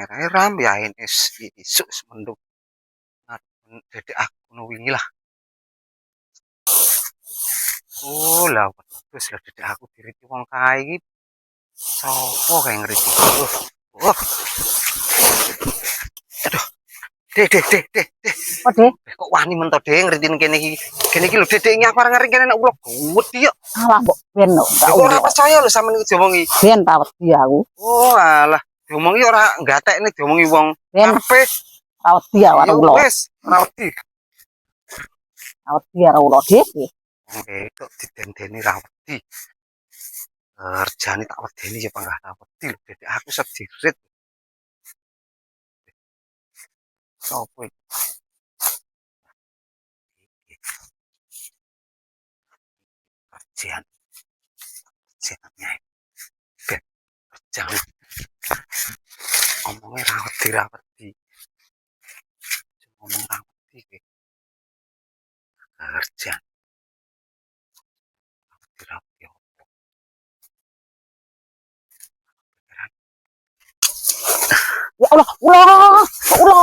ram ya ini isuk semenduk dedek aku ngono wingi lah. Oh lah wis lah dedek aku diriti wong kae iki sapa kae ngriti. Oh. Aduh. Dek. Apa, Dek? Kok wani men to Dek ngritin kene iki. Kene iki lho dedek nyapa ngari kene nek ulo wedi yo. Salah mbok ben no. Kok ora percaya lho sampeyan iki diomongi. Ben ta wedi aku. Oh alah diomongi ora gatekne diomongi wong karepe. Ora wedi ya Yo ulo. wis ora wedi. Ora wedi ya ulo, Dek. Kok didendeni ra wedi. Kerjane tak wedeni ya panggah ra wedi lho dedek aku sedirit. Sopo iki? Kerjaan. Kerjaannya. Kerjaan. Ngomongnya ra wedi. Ngomong ra wedi iki. Kerjaan. Ra wedi. Ya Allah, ulo.